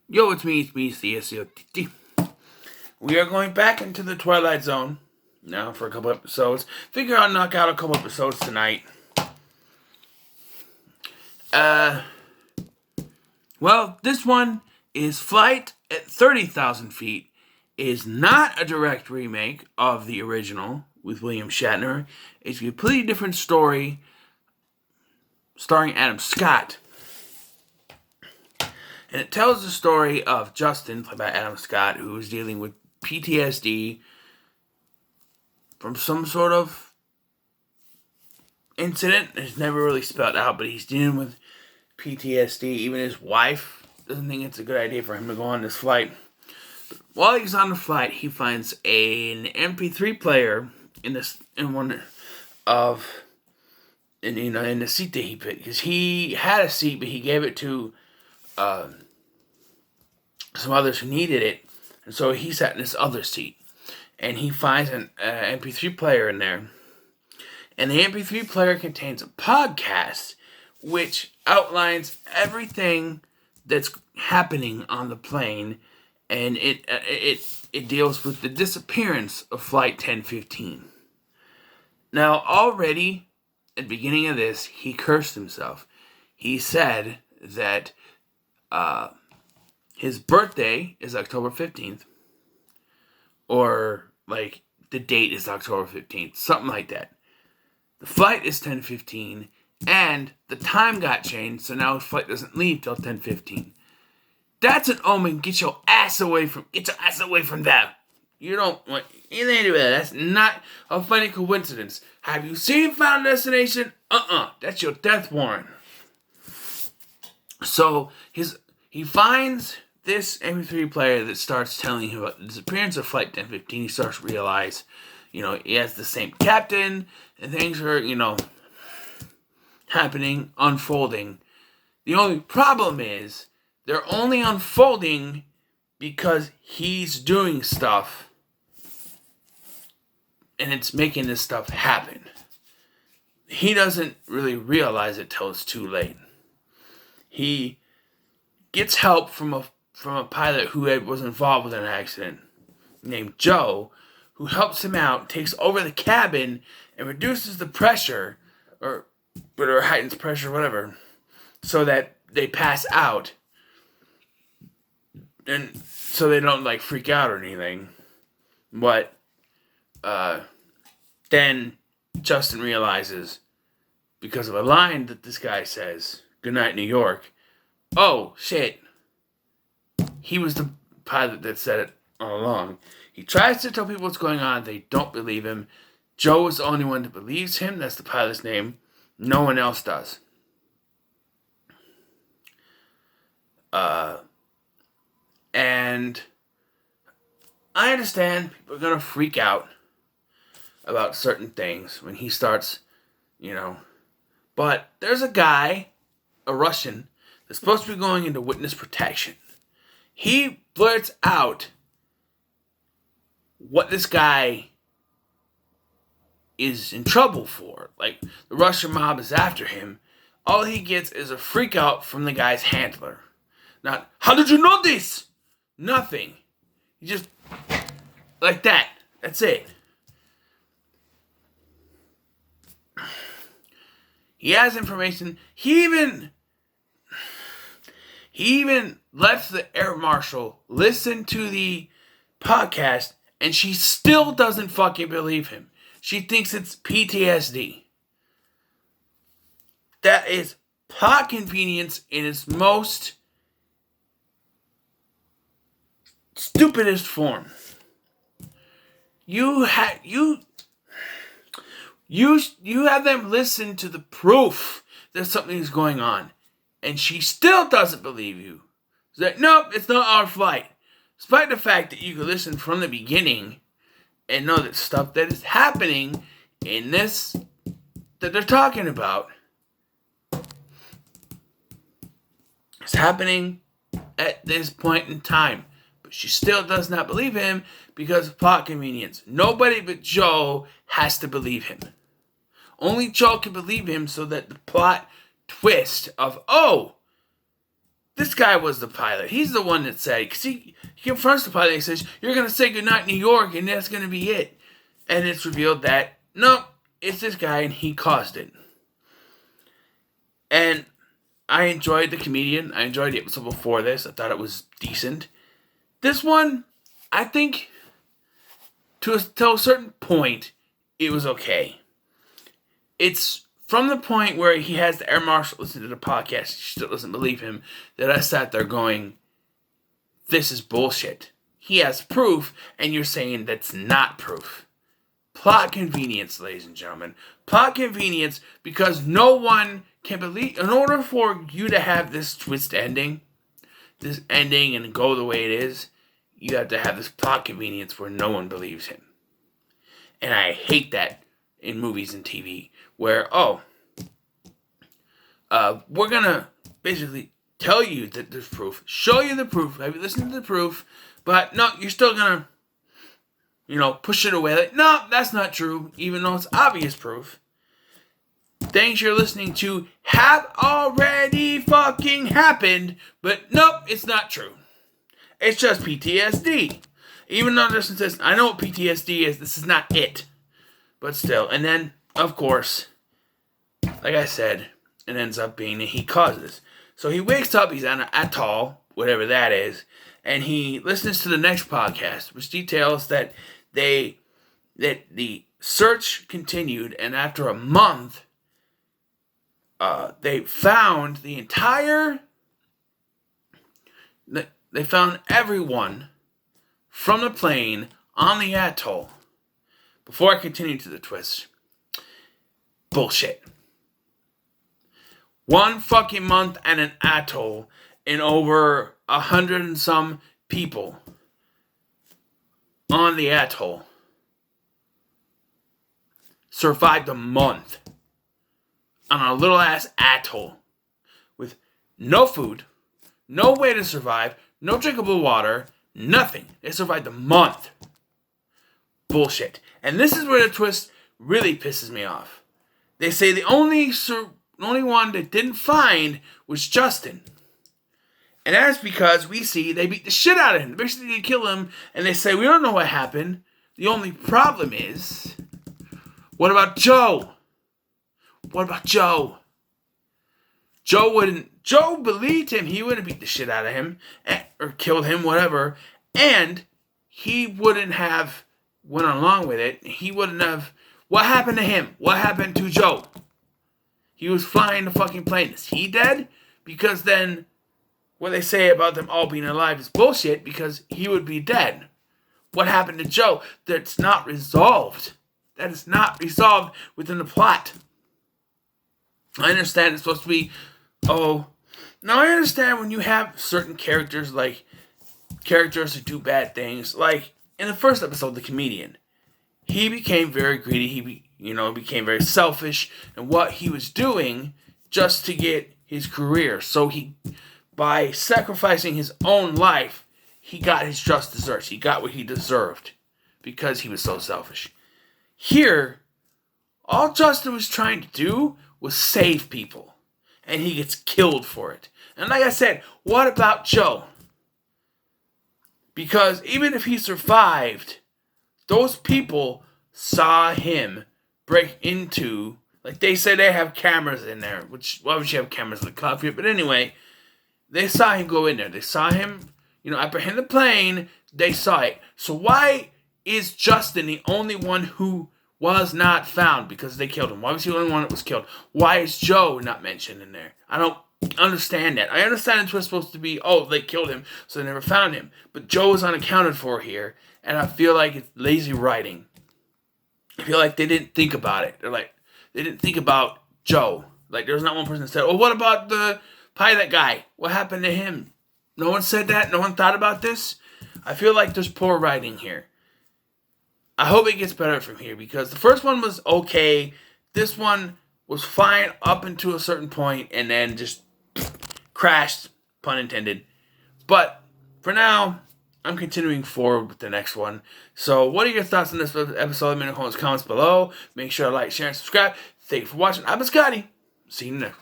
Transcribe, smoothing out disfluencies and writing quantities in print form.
Yo, it's me, CSCOTT. We are going back into the Twilight Zone now for a couple episodes. Figure I'll knock out a couple episodes tonight. Well, this one is Flight at 30,000 feet. Is not a direct remake of the original with William Shatner. It's a completely different story starring Adam Scott. And it tells the story of Justin, played by Adam Scott, who is dealing with PTSD from some sort of incident. It's never really spelled out, but he's dealing with PTSD. Even his wife doesn't think it's a good idea for him to go on this flight. But while he's on the flight, he finds an MP3 player in the seat that he picked, because he had a seat, but he gave it to some others who needed it, and so he sat in this other seat, and he finds an MP3 player in there, and the MP3 player contains a podcast which outlines everything that's happening on the plane, and it deals with the disappearance of Flight 1015. Now, already at the beginning of this, he cursed himself. He said that his birthday is October 15th, or like the date is October 15th, something like that. The flight is 10:15, and the time got changed, so now the flight doesn't leave till 10:15. That's an omen. Get your ass away from that. You don't want anything to do with that. That's not a funny coincidence. Have you seen Final Destination? That's your death warrant. So he finds this MP3 player that starts telling him about the disappearance of Flight 1015. He starts to realize, he has the same captain, and things are, happening, unfolding. The only problem is, they're only unfolding because he's doing stuff, and it's making this stuff happen. He doesn't really realize it till it's too late. He gets help from a pilot who was involved with an accident named Joe, who helps him out, takes over the cabin, and reduces the pressure, or heightens pressure, whatever, so that they pass out, and so they don't freak out or anything. But then Justin realizes, because of a line that this guy says, "Good night, New York," oh shit, he was the pilot that said it all along. He tries to tell people what's going on. They don't believe him. Joe is the only one that believes him. That's the pilot's name. No one else does. And I understand people are going to freak out about certain things when he starts, But there's a guy, a Russian, that's supposed to be going into witness protection. He blurts out what this guy is in trouble for. The Russian mob is after him. All he gets is a freak out from the guy's handler. Not, "How did you know this?" Nothing. He just, like that. That's it. He has information. He even lets the air marshal listen to the podcast, and she still doesn't fucking believe him. She thinks it's PTSD. That is plot convenience in its most stupidest form. You have them listen to the proof that something is going on, and she still doesn't believe you. She's like, "Nope, it's not our flight." Despite the fact that you could listen from the beginning and know that stuff that is happening in this that they're talking about is happening at this point in time. But she still does not believe him because of plot convenience. Nobody but Joe has to believe him. Only Joe can believe him so that the plot twist of, this guy was the pilot. He's the one that said, because he confronts the pilot and he says, you're going to say goodnight New York and that's going to be it. And it's revealed that, no, it's this guy and he caused it. And I enjoyed the comedian. I enjoyed the episode before this. I thought it was decent. This one, I think, to a certain point, it was okay. It's from the point where he has the air marshal listen to the podcast, she still doesn't believe him, that I sat there going, this is bullshit. He has proof, and you're saying that's not proof. Plot convenience, ladies and gentlemen. Plot convenience, because no one can believe, in order for you to have this twist ending, and go the way it is, you have to have this plot convenience where no one believes him. And I hate that in movies and TV, where, we're gonna basically tell you that there's proof, show you the proof, have you listened to the proof, but no, you're still gonna, push it away, like, no, that's not true, even though it's obvious proof. Things you're listening to have already fucking happened, but nope, it's not true. It's just PTSD. Even though this says, I know what PTSD is, this is not it. But still, and then, of course, like I said, it ends up being that he causes. So he wakes up, he's on an atoll, whatever that is, and he listens to the next podcast, which details that the search continued, and after a month, they found they found everyone from the plane on the atoll. Before I continue to the twist, bullshit. 1 fucking month and an atoll and over 100 and some people on the atoll survived a month on a little ass atoll with no food, no way to survive, no drinkable water, nothing. They survived a month. Bullshit. And this is where the twist really pisses me off. They say the only one that didn't find was Justin. And that's because we see they beat the shit out of him. Basically, they kill him, and they say, we don't know what happened. The only problem is, what about Joe? What about Joe? Joe believed him. He wouldn't beat the shit out of him, or killed him, whatever. And he wouldn't have went along with it. He wouldn't have. What happened to him? What happened to Joe? He was flying the fucking plane. Is he dead? Because then what they say about them all being alive is bullshit, because he would be dead. What happened to Joe? That's not resolved. That is not resolved within the plot. I understand it's supposed to be, now I understand when you have certain characters, like characters who do bad things, like in the first episode, the comedian. He became very greedy. He became very selfish in what he was doing just to get his career. So by sacrificing his own life, he got his just desserts. He got what he deserved because he was so selfish. Here, all Justin was trying to do was save people, and he gets killed for it. And like I said, what about Joe? Because even if he survived, those people saw him break into, like they say they have cameras in there, which, why would you have cameras in the cockpit? But anyway, they saw him go in there. They saw him, apprehend the plane. They saw it. So why is Justin the only one who was not found because they killed him? Why was he the only one that was killed? Why is Joe not mentioned in there? I don't understand that. I understand it was supposed to be, they killed him, so they never found him. But Joe is unaccounted for here, and I feel like it's lazy writing. I feel like they didn't think about it. They didn't think about Joe. Like, there's not one person that said, what about the pilot guy? What happened to him? No one said that? No one thought about this? I feel like there's poor writing here. I hope it gets better from here, because the first one was okay. This one was fine up until a certain point, and then just crashed, pun intended. But for now, I'm continuing forward with the next one. So what are your thoughts on this episode? Let me know in the comments below. Make sure to like, share, and subscribe. Thank you for watching. I've been Scotty. See you next.